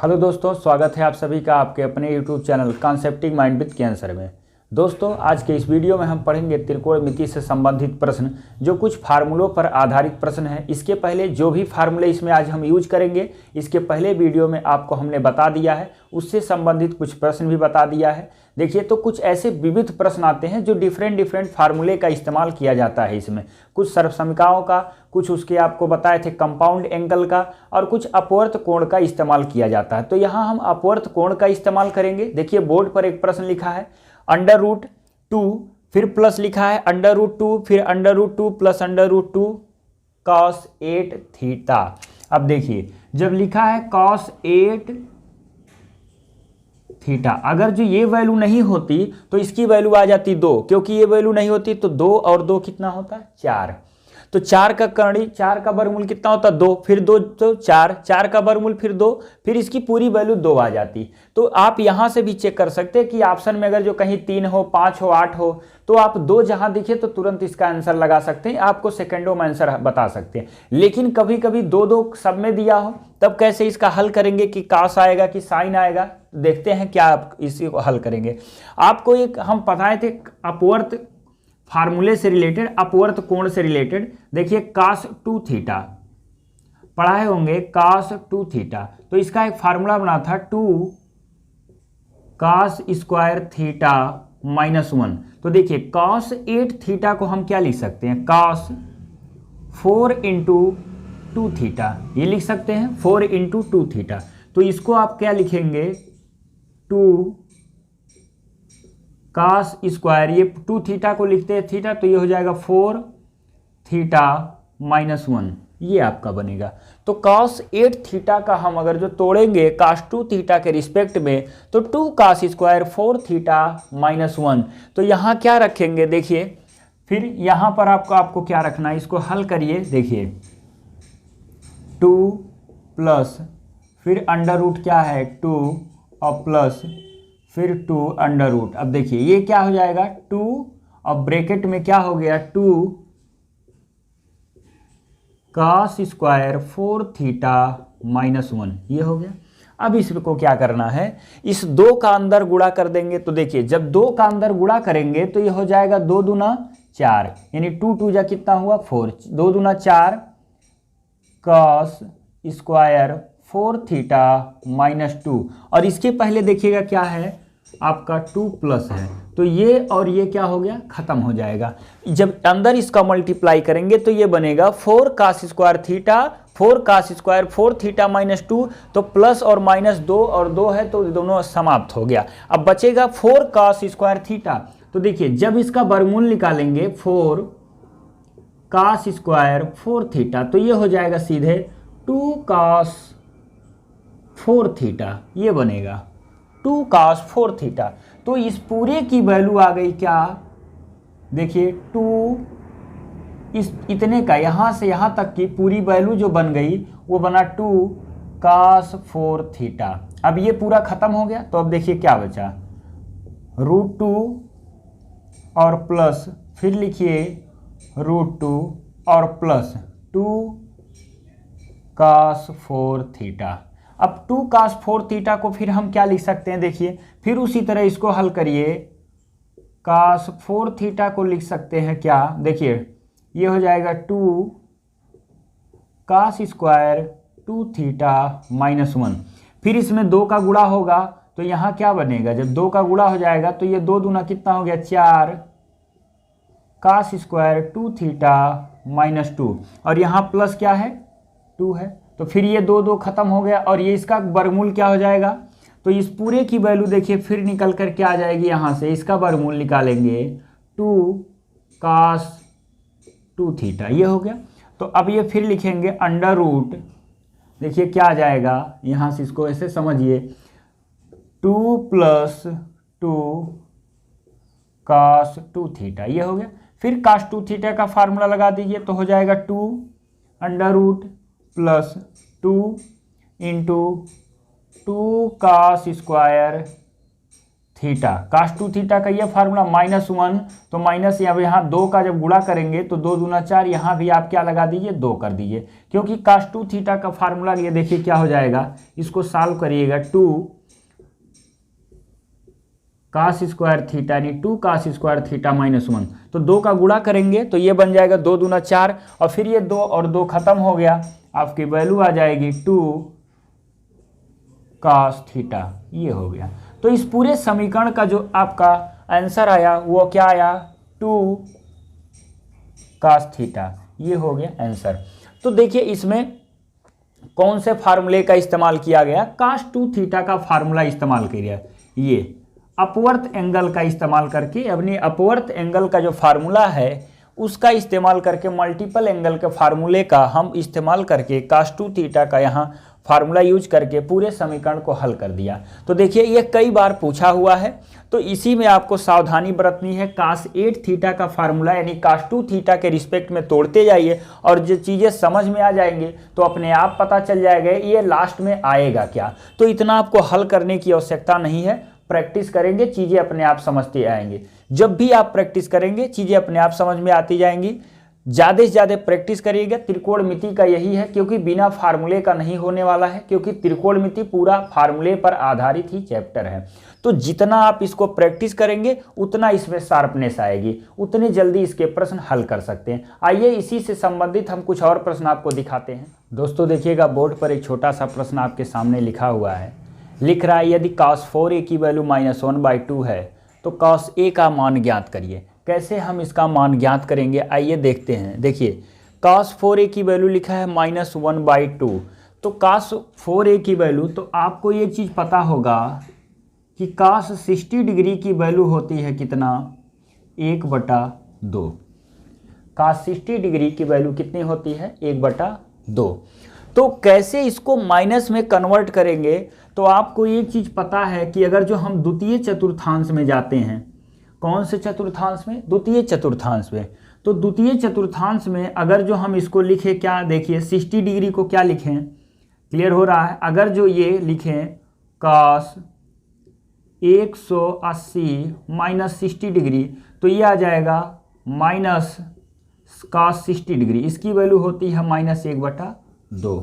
Hello दोस्तों, स्वागत है आप सभी का आपके अपने YouTube channel concepting mind with cancer में। दोस्तों, आज के इस वीडियो में हम पढ़ेंगे त्रिकोणमिति से संबंधित प्रश्न, जो कुछ फार्मूलों पर आधारित प्रश्न है। इसके पहले जो भी फार्मूले इसमें आज हम यूज करेंगे, इसके पहले वीडियो में आपको हमने बता दिया है, उससे संबंधित कुछ प्रश्न भी बता दिया है। देखिए, तो कुछ ऐसे विविध प्रश्न आते हैं जो डिफरेंट फार्मूले का इस्तेमाल किया जाता है। इसमें कुछ सर्वसमीकाओं का, कुछ उसके आपको बताए थे कंपाउंड एंगल का, और कुछ अपवर्त कोण का इस्तेमाल किया जाता है। तो यहाँ हम अपवर्त कोण का इस्तेमाल करेंगे। देखिए, बोर्ड पर एक प्रश्न लिखा है √2, फिर प्लस लिखा है √2, फिर √2 प्लस √2 cos 8 थीटा। अब देखिए, जब लिखा है cos 8 थीटा, अगर जो ये वैल्यू नहीं होती तो इसकी वैल्यू आ जाती 2, क्योंकि ये वैल्यू नहीं होती तो 2 और 2 कितना होता है 4। तो 4 का करणी, 4 का वर्गमूल कितना होता है 2, फिर 2 तो 4, 4 का वर्गमूल फिर 2, फिर इसकी पूरी वैल्यू 2 आ जाती। तो आप यहां से भी चेक कर सकते हैं कि ऑप्शन में अगर जो कहीं 3 हो, 5 हो, 8 हो, तो आप 2 जहां दिखे तो तुरंत इसका आंसर लगा सकते हैं, आपको सेकेंडों में आंसर बता सकते हैं। लेकिन कभी कभी 2-2 सब में दिया हो, तब कैसे इसका हल करेंगे कि कास आएगा कि साइन आएगा। देखते हैं क्या आप इसी को हल करेंगे। आपको एक हम पढ़ाए थे अपवर्त फार्मूले से रिलेटेड, अपवर्त कोण से रिलेटेड। देखिए, cos 2 थीटा पढ़ाए होंगे, cos 2 थीटा। तो इसका एक फार्मूला बना था 2 cos स्क्वायर थीटा -1। तो देखिए, cos 8 थीटा को हम क्या लिख सकते हैं, cos 4 इंटू 2 थीटा, ये लिख सकते हैं 4 इंटू 2 थीटा। तो इसको आप क्या लिखेंगे, 2 cos स्क्वायर, ये 2 थीटा को लिखते हैं थीटा, तो ये हो जाएगा 4 थीटा -1, ये आपका बनेगा। तो cos 8 थीटा का हम अगर जो तोड़ेंगे cos 2 थीटा के रिस्पेक्ट में, तो 2 cos स्क्वायर 4 थीटा -1। तो यहाँ क्या रखेंगे, देखिए, फिर यहाँ पर आपको क्या रखना है, इसको हल करिए। देखिए, 2 प्लस फिर अंडर रूट क्या है 2 और प्लस फिर 2 अंडर रूट। अब देखिए, ये क्या हो जाएगा 2 और ब्रैकेट में क्या हो गया 2 cos स्क्वायर 4 थीटा -1, ये हो गया। अब इसको क्या करना है, इस 2 का अंदर गुणा कर देंगे। तो देखिए, जब 2 का अंदर गुणा करेंगे तो ये हो जाएगा 2 दूना 4, यानी 2 2 जा कितना हुआ 4, 2 दूना 4 cos स्क्वायर 4 थीटा -2। और इसके पहले देखिएगा क्या है, आपका 2 प्लस है, तो ये और ये क्या हो गया, खत्म हो जाएगा। जब अंदर इसका मल्टीप्लाई करेंगे तो ये बनेगा 4 cos square theta, 4 cos square 4 theta -2, तो प्लस और माइनस 2 और 2 है, तो दोनों समाप्त हो गया। अब बचेगा 4 cos स्क्वायर थीटा। तो देखिए, जब इसका वर्गमूल निकालेंगे 4 cos स्क्वायर 4 थीटा, तो ये हो जाएगा सीधे 2 cos 4 थीटा, ये बनेगा 2 cos 4 थीटा। तो इस पूरे की वैल्यू आ गई क्या, देखिए 2 इस इतने का, यहाँ से यहाँ तक की पूरी वैल्यू जो बन गई वो बना 2 cos 4 थीटा। अब ये पूरा खत्म हो गया। तो अब देखिए क्या बचा, √2 और प्लस फिर लिखिए √2 और प्लस 2 cos 4 थीटा। अब 2 cos 4 थीटा को फिर हम क्या लिख सकते हैं, देखिए, फिर उसी तरह इसको हल करिए। cos 4 थीटा को लिख सकते हैं क्या, देखिए, ये हो जाएगा 2 cos स्क्वायर 2 थीटा -1। फिर इसमें 2 का गुणा होगा, तो यहाँ क्या बनेगा, जब 2 का गुणा हो जाएगा तो ये 2 दूना कितना हो गया 4 cos स्क्वायर 2 थीटा -2, और यहाँ प्लस क्या है 2 है, तो फिर ये 2 खत्म हो गया, और ये इसका वर्गमूल क्या हो जाएगा। तो इस पूरे की वैल्यू देखिए फिर निकल कर क्या आ जाएगी, यहाँ से इसका वर्गमूल निकालेंगे 2 cos 2 थीटा, ये हो गया। तो अब ये फिर लिखेंगे अंडर रूट, देखिए क्या आ जाएगा, यहाँ से इसको ऐसे समझिए 2 प्लस 2 cos 2 थीटा, ये हो गया। फिर cos 2 थीटा का फार्मूला लगा दीजिए, तो हो जाएगा 2 under root plus 2 into 2 cos square theta, cos 2 theta का ये फार्मूला -1, तो माइनस यहाँ 2 का जब गुणा करेंगे तो 2 दूना 4, यहाँ भी आप क्या लगा दीजिए 2 कर दीजिए, क्योंकि cos 2 थीटा का फार्मूला ये देखिए क्या हो जाएगा, इसको सॉल्व करिएगा 2 cos स्क्वायर थीटा यानी 2 cos स्क्वायर थीटा -1, तो 2 का गुणा करेंगे तो ये बन जाएगा 2 दूना 4 और फिर ये 2 और 2 खत्म हो गया, आपकी वैल्यू आ जाएगी 2 cos थीटा, ये हो गया। तो इस पूरे समीकरण का जो आपका आंसर आया वो क्या आया, 2 cos थीटा, ये हो गया आंसर। तो देखिए इसमें कौन से फार्मूले का इस्तेमाल किया गया, cos 2 थीटा का फार्मूला इस्तेमाल किया, ये अपवर्त एंगल का इस्तेमाल करके, अपनी अपवर्त एंगल का जो फार्मूला है उसका इस्तेमाल करके, मल्टीपल एंगल के फार्मूले का हम इस्तेमाल करके cos 2 थीटा का यहाँ फार्मूला यूज करके पूरे समीकरण को हल कर दिया। तो देखिए ये कई बार पूछा हुआ है, तो इसी में आपको सावधानी बरतनी है। cos 8 थीटा का फार्मूला यानी cos 2 थीटा के रिस्पेक्ट में तोड़ते जाइए और जो चीज़ें समझ में आ जाएंगे तो अपने आप पता चल जाएगा ये लास्ट में आएगा क्या। तो इतना आपको हल करने की आवश्यकता नहीं है, प्रैक्टिस करेंगे चीज़ें अपने आप समझते आएंगे। जब भी आप प्रैक्टिस करेंगे चीज़ें अपने आप समझ में आती जाएंगी। ज़्यादा से ज़्यादा प्रैक्टिस करिएगा। त्रिकोणमिति का यही है, क्योंकि बिना फार्मूले का नहीं होने वाला है, क्योंकि त्रिकोणमिति पूरा फार्मूले पर आधारित ही चैप्टर है। तो जितना आप इसको प्रैक्टिस करेंगे उतना इसमें शार्पनेस आएगी, उतने जल्दी इसके प्रश्न हल कर सकते हैं। आइए इसी से संबंधित हम कुछ और प्रश्न आपको दिखाते हैं। दोस्तों देखिएगा, बोर्ड पर एक छोटा सा प्रश्न आपके सामने लिखा हुआ है। लिख रहा है यदि cos 4a की वैल्यू -1/2 है तो cos a का मान ज्ञात करिए। कैसे हम इसका मान ज्ञात करेंगे, आइए देखते हैं। देखिए cos 4a की वैल्यू लिखा है -1/2, तो cos 4a की वैल्यू, तो आपको ये चीज़ पता होगा कि cos 60 डिग्री की वैल्यू होती है कितना, 1/2। cos 60 डिग्री की वैल्यू कितनी होती है, 1/2। तो कैसे इसको माइनस में कन्वर्ट करेंगे, तो आपको एक चीज़ पता है कि अगर जो हम द्वितीय चतुर्थांश में जाते हैं, कौन से चतुर्थांश में, द्वितीय चतुर्थांश में, तो द्वितीय चतुर्थांश में अगर जो हम इसको लिखें, क्या देखिए 60 डिग्री को क्या लिखें, क्लियर हो रहा है। अगर जो ये लिखें cos 180 - 60 डिग्री, तो ये आ जाएगा माइनस cos 60 डिग्री, इसकी वैल्यू होती है -1/2।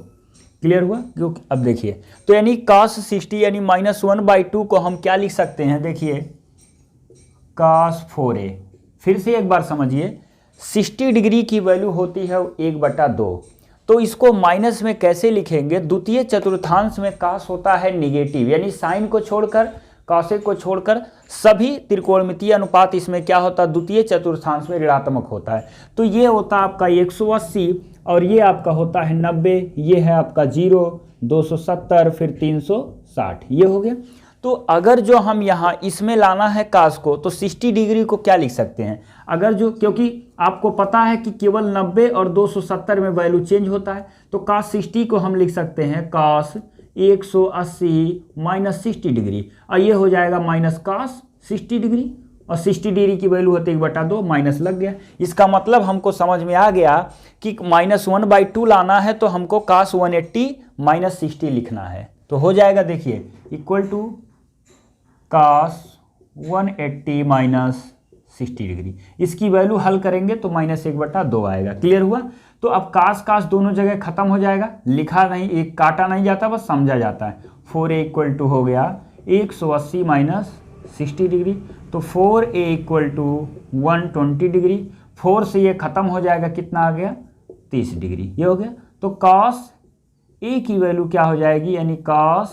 क्लियर हुआ। क्योंकि अब देखिए, तो यानी cos 60 यानी -1/2 को हम क्या लिख सकते हैं, देखिए cos 4a, फिर से एक बार समझिए, 60 डिग्री की वैल्यू होती है 1/2, तो इसको माइनस में कैसे लिखेंगे, द्वितीय चतुर्थांश में cos होता है निगेटिव, यानी साइन को छोड़कर, cosec को छोड़कर सभी त्रिकोणमितीय अनुपात इसमें क्या होता है, द्वितीय चतुर्थांश में ऋणात्मक होता है। तो ये होता है आपका 180 और ये आपका होता है 90, ये है आपका 0, 270, फिर 360, ये हो गया। तो अगर जो हम यहाँ इसमें लाना है cos को, तो 60 डिग्री को क्या लिख सकते हैं, अगर जो, क्योंकि आपको पता है कि केवल 90 और 270 में वैल्यू चेंज होता है, तो cos 60 को हम लिख सकते हैं cos 180 - 60 डिग्री, और ये हो जाएगा -cos 60 डिग्री, और 60 डिग्री की वैल्यू होती है 1/2, माइनस लग गया। इसका मतलब हमको समझ में आ गया कि -1/2 लाना है तो हमको cos 180 - 60 लिखना है, तो हो जाएगा देखिए इक्वल टू cos 180 - 60 डिग्री। इसकी वैल्यू हल करेंगे तो -1/2 आएगा। क्लियर हुआ। तो अब cos दोनों जगह खत्म हो जाएगा, लिखा नहीं, एक काटा नहीं जाता, बस समझा जाता है। 4a इक्वल टू हो गया 180 - 60 डिग्री, तो 4a इक्वल टू 120 डिग्री, 4 से ये खत्म हो जाएगा, कितना आ गया 30 डिग्री, ये हो गया। तो cos a की वैल्यू क्या हो जाएगी, यानी cos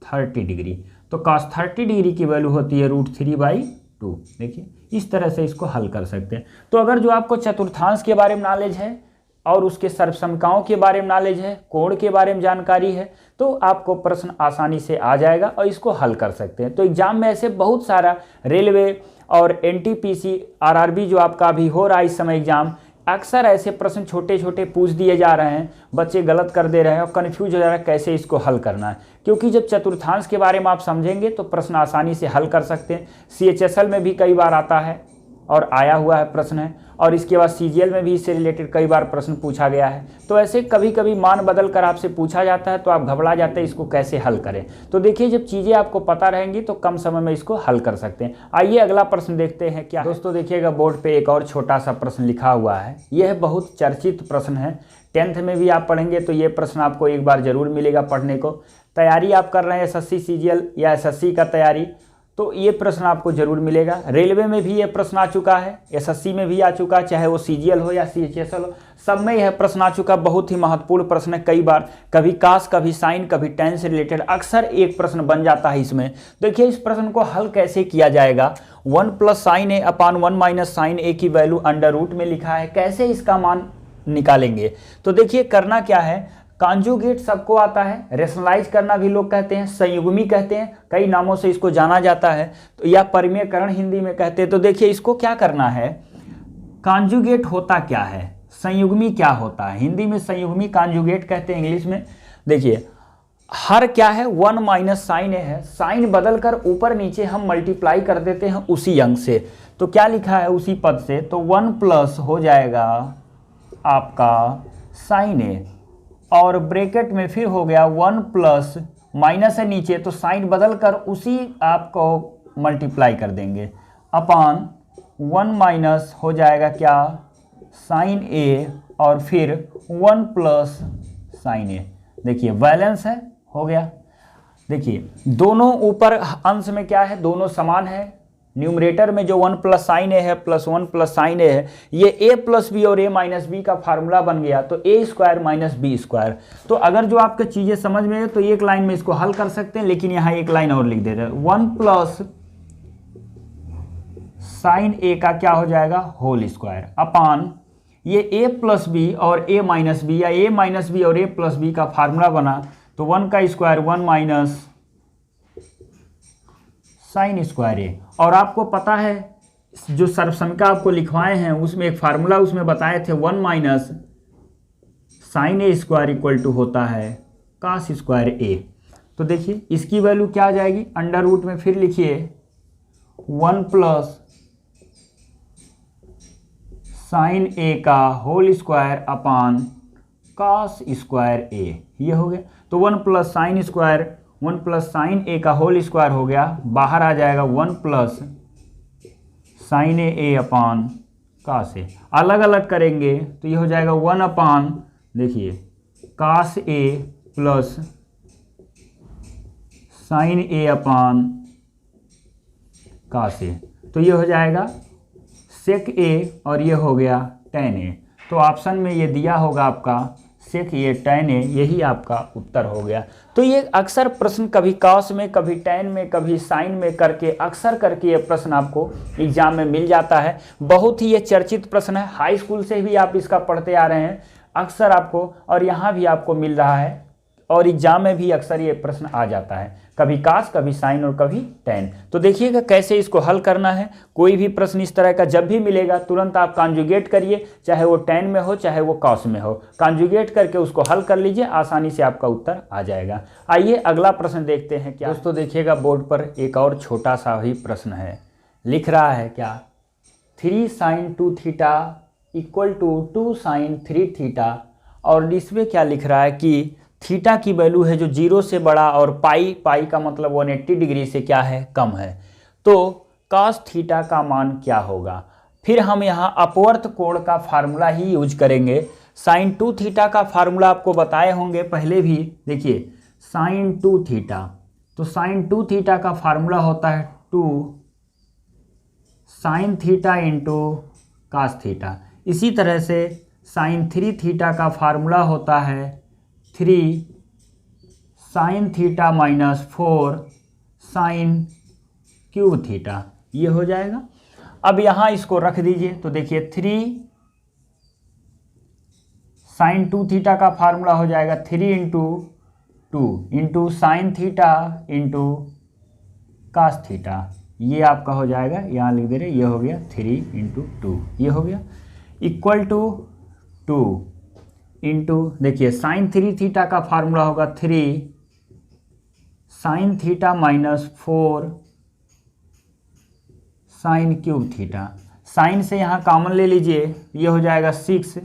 30 डिग्री, तो cos 30 डिग्री की वैल्यू होती है √3/2। देखिए इस तरह से इसको हल कर सकते हैं। तो अगर जो आपको चतुर्थांश के बारे में नॉलेज है और उसके सर्वसमताओं के बारे में नॉलेज है, कोण के बारे में जानकारी है, तो आपको प्रश्न आसानी से आ जाएगा और इसको हल कर सकते हैं। तो एग्जाम में ऐसे बहुत सारा रेलवे और NTPC RRB जो आपका अभी हो रहा है इस समय एग्जाम, अक्सर ऐसे प्रश्न छोटे छोटे पूछ दिए जा रहे हैं, बच्चे गलत कर दे रहे हैं और कन्फ्यूज हो जा रहा है कैसे इसको हल करना है। क्योंकि जब चतुर्थांश के बारे में आप समझेंगे तो प्रश्न आसानी से हल कर सकते हैं। CHSL में भी कई बार आता है और आया हुआ है प्रश्न है, और इसके बाद सीजीएल में भी इससे रिलेटेड कई बार प्रश्न पूछा गया है। तो ऐसे कभी कभी मान बदल कर आपसे पूछा जाता है तो आप घबरा जाते हैं इसको कैसे हल करें। तो देखिए जब चीज़ें आपको पता रहेंगी तो कम समय में इसको हल कर सकते हैं। आइए अगला प्रश्न देखते हैं क्या। दोस्तों देखिएगा बोर्ड पे एक और छोटा सा प्रश्न लिखा हुआ है। यह बहुत चर्चित प्रश्न है, 10th में भी आप पढ़ेंगे तो ये प्रश्न आपको एक बार जरूर मिलेगा पढ़ने को। तैयारी आप कर रहे हैं एसएससी सीजीएल या एसएससी का तैयारी, तो ये प्रश्न आपको जरूर मिलेगा। रेलवे में भी ये प्रश्न आ चुका है, एसएससी में भी आ चुका है, चाहे वो सीजीएल हो या सीएचएसएल हो, सब में यह प्रश्न आ चुका। बहुत ही महत्वपूर्ण प्रश्न है, कई बार कभी कास कभी साइन कभी टेन से रिलेटेड अक्सर एक प्रश्न बन जाता है इसमें। देखिए इस प्रश्न को हल कैसे किया जाएगा। 1 + sin a / 1 - sin a की वैल्यू अंडर रूट में लिखा है, कैसे इसका मान निकालेंगे। तो देखिए करना क्या है, कॉन्जुगेट सबको आता है, रेशनलाइज करना भी लोग कहते हैं, संयुग्मी कहते हैं, कई नामों से इसको जाना जाता है, तो या परिमेयकरण हिंदी में कहते हैं। तो देखिए इसको क्या करना है, कॉन्जुगेट होता क्या है, संयुग्मी क्या होता है। हिंदी में संयुग्मी कॉन्जुगेट कहते हैं, इंग्लिश में। देखिए हर क्या है 1 - sin a है, साइन बदल कर ऊपर नीचे हम मल्टीप्लाई कर देते हैं उसी अंक से। तो क्या लिखा है उसी पद से, तो 1 प्लस हो जाएगा आपका sin a और ब्रैकेट में फिर हो गया 1 प्लस माइनस है नीचे तो साइन बदल कर उसी आपको मल्टीप्लाई कर देंगे अपान 1 माइनस हो जाएगा क्या साइन ए और फिर 1 प्लस साइन ए। देखिए बैलेंस है, हो गया। देखिए दोनों ऊपर अंश में क्या है, दोनों समान है। न्यूमरेटर में जो 1 + sin a है प्लस 1 + sin a है, ये a + b और a - b का फार्मूला बन गया, तो a² - b²। तो अगर जो आपके चीज़ें समझ में है तो एक लाइन में इसको हल कर सकते हैं, लेकिन यहाँ एक लाइन और लिख दे रहे हैं। 1 + sin a का क्या हो जाएगा होल स्क्वायर अपान ये a + b और a - b या a - b और a + b का फार्मूला बना, तो 1 का स्क्वायर 1 माइनस साइन स्क्वायर ए। और आपको पता है जो सर्वसमीका आपको लिखवाए हैं उसमें एक फार्मूला उसमें बताए थे 1 minus sine A square equal to होता है कास स्क्वायर ए। तो देखिए इसकी वैल्यू क्या आ जाएगी, अंडर रूट में फिर लिखिए 1 प्लस साइन ए का whole square upon cos square A, ये हो गया। तो 1 plus sine square 1 plus sine A का होल स्क्वायर हो गया, बाहर आ जाएगा 1 प्लस साइन ए अपान कास ए। अलग अलग करेंगे तो ये हो जाएगा 1 अपान देखिए कास ए प्लस साइन ए अपान कास ए, तो ये हो जाएगा सेक ए और ये हो गया टेन ए। तो ऑप्शन में ये दिया होगा आपका सेक ए टेन ए, यही आपका उत्तर हो गया। तो ये अक्सर प्रश्न कभी कॉस में कभी टेन में कभी साइन में करके अक्सर करके ये प्रश्न आपको एग्जाम में मिल जाता है। बहुत ही ये चर्चित प्रश्न है, हाई स्कूल से भी आप इसका पढ़ते आ रहे हैं अक्सर आपको, और यहाँ भी आपको मिल रहा है और एग्जाम में भी अक्सर ये प्रश्न आ जाता है, कभी कास कभी साइन और कभी टेन। तो देखिएगा कैसे इसको हल करना है। कोई भी प्रश्न इस तरह का जब भी मिलेगा तुरंत आप कॉन्जुगेट करिए, चाहे वो टेन में हो चाहे वो कॉस में हो, कॉन्जुगेट करके उसको हल कर लीजिए, आसानी से आपका उत्तर आ जाएगा। आइए अगला प्रश्न देखते हैं क्या। दोस्तों देखिएगा बोर्ड पर एक और छोटा सा ही प्रश्न है, लिख रहा है क्या 3 sin 2 theta equal to 2 sin 3 theta, और इसमें क्या लिख रहा है कि थीटा की वैल्यू है जो 0 से बड़ा और पाई का मतलब 180 डिग्री से क्या है कम है, तो कास थीटा का मान क्या होगा। फिर हम यहाँ अपवर्त कोण का फार्मूला ही यूज करेंगे। साइन 2 थीटा का फार्मूला आपको बताए होंगे पहले भी। देखिए साइन 2 थीटा, तो साइन 2 थीटा का फार्मूला होता है 2 sine theta into cos theta. इसी तरह से साइन 3 थीटा का फार्मूला होता है 3 sine theta minus 4 sine cube theta, ये हो जाएगा। अब यहाँ इसको रख दीजिए, तो देखिए 3 साइन 2 थीटा का फार्मूला हो जाएगा 3 into 2 into sine theta into cos theta, ये आपका हो जाएगा, यहाँ लिख दे रहे, ये हो गया 3 इंटू 2, ये हो गया इक्वल टू 2 इंटू देखिए साइन 3 थीटा का फार्मूला होगा 3 sine theta minus 4 sine cube theta. Sine से यहाँ कॉमन ले लीजिए, ये हो जाएगा 6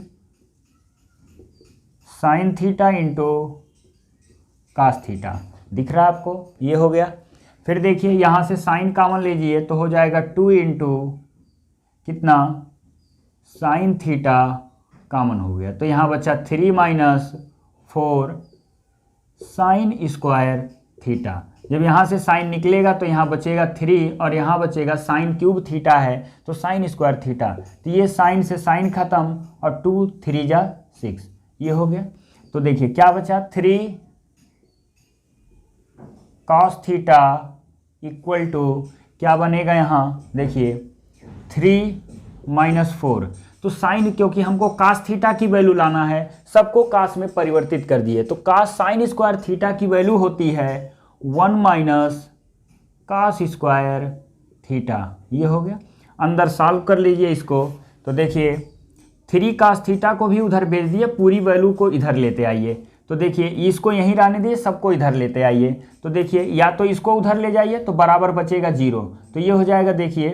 sine theta into cos theta, दिख रहा है आपको, ये हो गया। फिर देखिए यहाँ से साइन कॉमन लीजिए तो हो जाएगा 2 इंटू कितना साइन थीटा कॉमन हो गया, तो यहाँ बचा 3 माइनस 4 साइन स्क्वायर थीटा। जब यहाँ से साइन निकलेगा तो यहाँ बचेगा 3 और यहाँ बचेगा साइन क्यूब थीटा है तो साइन स्क्वायर थीटा, तो ये साइन से साइन खत्म और 2 3 जा 6, ये हो गया। तो देखिए क्या बचा 3 कॉस थीटा इक्वल टू क्या बनेगा यहाँ, देखिए 3 माइनस 4, तो साइन, क्योंकि हमको कास थीटा की वैल्यू लाना है, सबको कास में परिवर्तित कर दिए, तो कास साइन स्क्वायर थीटा की वैल्यू होती है 1 माइनस कास स्क्वायर थीटा, ये हो गया। अंदर सॉल्व कर लीजिए इसको, तो देखिए 3 कास थीटा को भी उधर भेज दिए, पूरी वैल्यू को इधर लेते आइए, तो देखिए इसको यहीं रहने दिए, सबको इधर लेते आइए, तो देखिए या तो इसको उधर ले जाइए तो बराबर बचेगा 0, तो ये हो जाएगा देखिए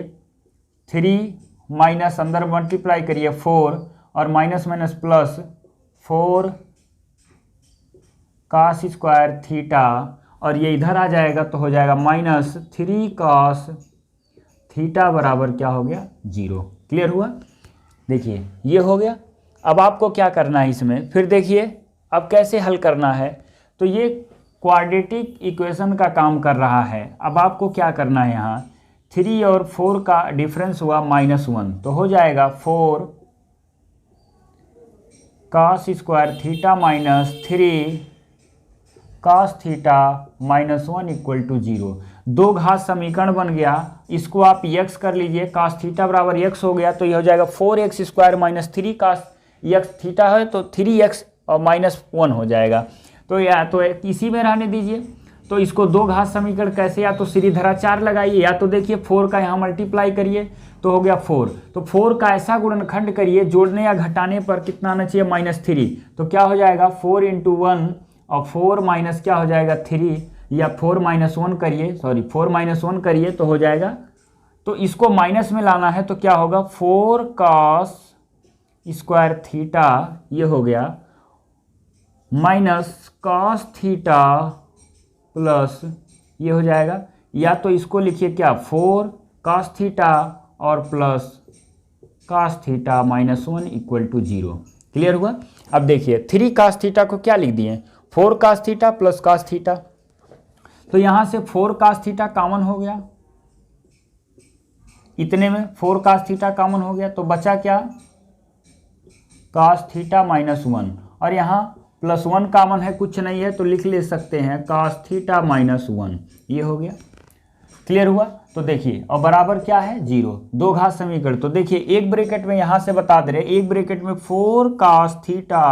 3 माइनस अंदर मल्टीप्लाई करिए 4 और minus minus plus 4 cos square theta, और ये इधर आ जाएगा तो हो जाएगा माइनस 3 कास थीटा बराबर क्या हो गया 0। क्लियर हुआ? देखिए ये हो गया। अब आपको क्या करना है इसमें, फिर देखिए अब कैसे हल करना है, तो ये क्वाड्रेटिक इक्वेशन का काम कर रहा है। अब आपको क्या करना है, यहाँ 3 और 4 का डिफरेंस हुआ -1, तो हो जाएगा 4 cos square theta minus 3 cos theta -1 equal to 0। दो घात समीकरण बन गया, इसको आप x कर लीजिए, कास थीटा बराबर x हो गया, तो ये हो जाएगा 4x स्क्वायर माइनस 3 कास x थीटा है तो 3x और -1 हो जाएगा, तो या तो इसी में रहने दीजिए। तो इसको दो घात समीकरण कैसे, या तो सीरीधरा 4 लगाइए, या तो देखिए 4 का यहाँ मल्टीप्लाई करिए तो हो गया 4, तो 4 का ऐसा गुणनखंड करिए जोड़ने या घटाने पर कितना आना चाहिए -3, तो क्या हो जाएगा 4 इंटू 1 और 4 माइनस क्या हो जाएगा 3, या 4 माइनस 1 करिए, सॉरी 4 माइनस 1 करिए तो हो जाएगा, तो इसको माइनस में लाना है तो क्या होगा 4 कॉस स्क्वायर थीटा, ये हो गया माइनस कॉस थीटा प्लस ये हो जाएगा, या तो इसको लिखिए क्या 4 कॉस थीटा और plus cos theta -1 equal to 0। Clear हुआ? अब देखिए 3 कॉस थीटा को क्या लिख दिए, 4 cos theta plus cos theta, तो यहाँ से 4 कॉस थीटा कॉमन हो गया, इतने में 4 कॉस थीटा कॉमन हो गया, तो बचा क्या कॉस थीटा -1, और यहाँ +1 कॉमन है, कुछ नहीं है तो लिख ले सकते हैं कॉस थीटा -1, ये हो गया। क्लियर हुआ? तो देखिए और बराबर क्या है 0, दो घात समीकरण, तो देखिए एक ब्रैकेट में यहाँ से बता दे रहे, एक ब्रैकेट में 4 कॉस थीटा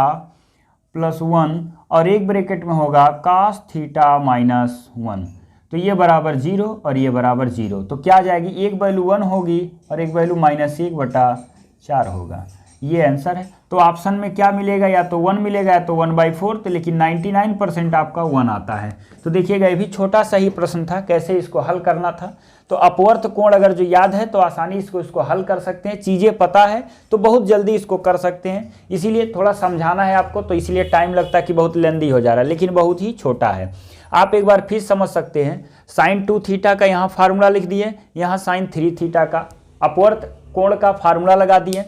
+1 और एक ब्रैकेट में होगा कॉस थीटा -1, तो ये बराबर 0 और ये बराबर 0, तो क्या आ जाएगी, एक वैल्यू 1 होगी और एक वैल्यू -1/4 होगा, ये आंसर है। तो ऑप्शन में क्या मिलेगा, या तो 1 मिलेगा या तो 1/4, तो लेकिन 99% आपका 1 आता है। तो देखिएगा ये भी छोटा सा ही प्रश्न था, कैसे इसको हल करना था। तो अपवर्त कोण अगर जो याद है तो आसानी इसको हल कर सकते हैं, चीज़ें पता है तो बहुत जल्दी इसको कर सकते हैं, इसीलिए थोड़ा समझाना है आपको, तो इसलिए टाइम लगता है कि बहुत लेंदी हो जा रहा है, लेकिन बहुत ही छोटा है। आप एक बार फिर समझ सकते हैं, साइन 2 थीटा का यहाँ फार्मूला लिख दिए, यहाँ साइन 3 थीटा का अपवर्त कोण का फार्मूला लगा दिए,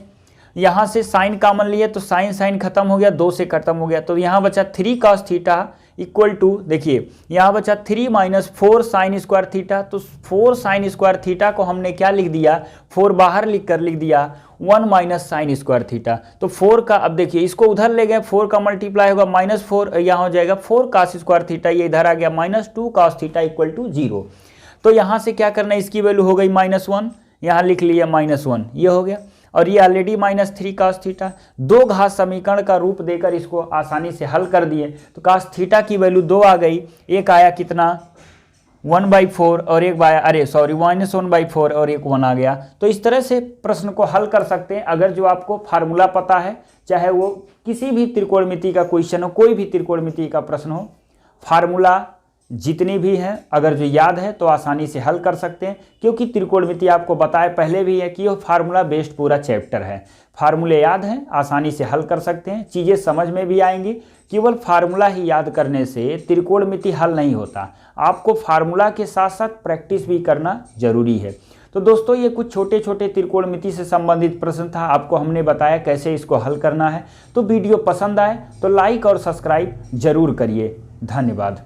यहाँ से साइन कॉमन लिए तो साइन साइन खत्म हो गया, 2 से खत्म हो गया, तो यहाँ बचा 3 कॉस थीटा इक्वल टू, देखिए यहाँ बचा 3 माइनस 4 साइन स्क्वायर थीटा, तो 4 साइन स्क्वायर थीटा को हमने क्या लिख दिया, 4 बाहर लिख दिया 1 माइनस साइन स्क्वायर थीटा, तो 4 का, अब देखिए इसको उधर ले गए, 4 का मल्टीप्लाई होगा -4, यहाँ हो जाएगा 4 कॉस स्क्वायर थीटा, ये इधर आ गया -2 कॉस थीटा इक्वल टू 0। तो यहाँ से क्या करना है, इसकी वैल्यू हो गई -1, यहाँ लिख लिया -1, ये हो गया, और ये ऑलरेडी -3 कास थीटा, दो घात समीकरण का रूप देकर इसको आसानी से हल कर दिए। तो कास थीटा की वैल्यू 2 आ गई, एक आया कितना 1/4 और एक -1/4 और एक 1 आ गया। तो इस तरह से प्रश्न को हल कर सकते हैं, अगर जो आपको फार्मूला पता है, चाहे वो किसी भी त्रिकोणमिति का क्वेश्चन हो, कोई भी त्रिकोणमिति का प्रश्न हो, फार्मूला जितनी भी हैं अगर जो याद है तो आसानी से हल कर सकते हैं, क्योंकि त्रिकोणमिति आपको बताया पहले भी है कि ये फार्मूला बेस्ड पूरा चैप्टर है। फार्मूले याद हैं, आसानी से हल कर सकते हैं, चीज़ें समझ में भी आएंगी। केवल फार्मूला ही याद करने से त्रिकोणमिति हल नहीं होता, आपको फार्मूला के साथ साथ प्रैक्टिस भी करना जरूरी है। तो दोस्तों ये कुछ छोटे छोटे त्रिकोणमिति से संबंधित प्रश्न था, आपको हमने बताया कैसे इसको हल करना है। तो वीडियो पसंद आए तो लाइक और सब्सक्राइब जरूर करिए। धन्यवाद।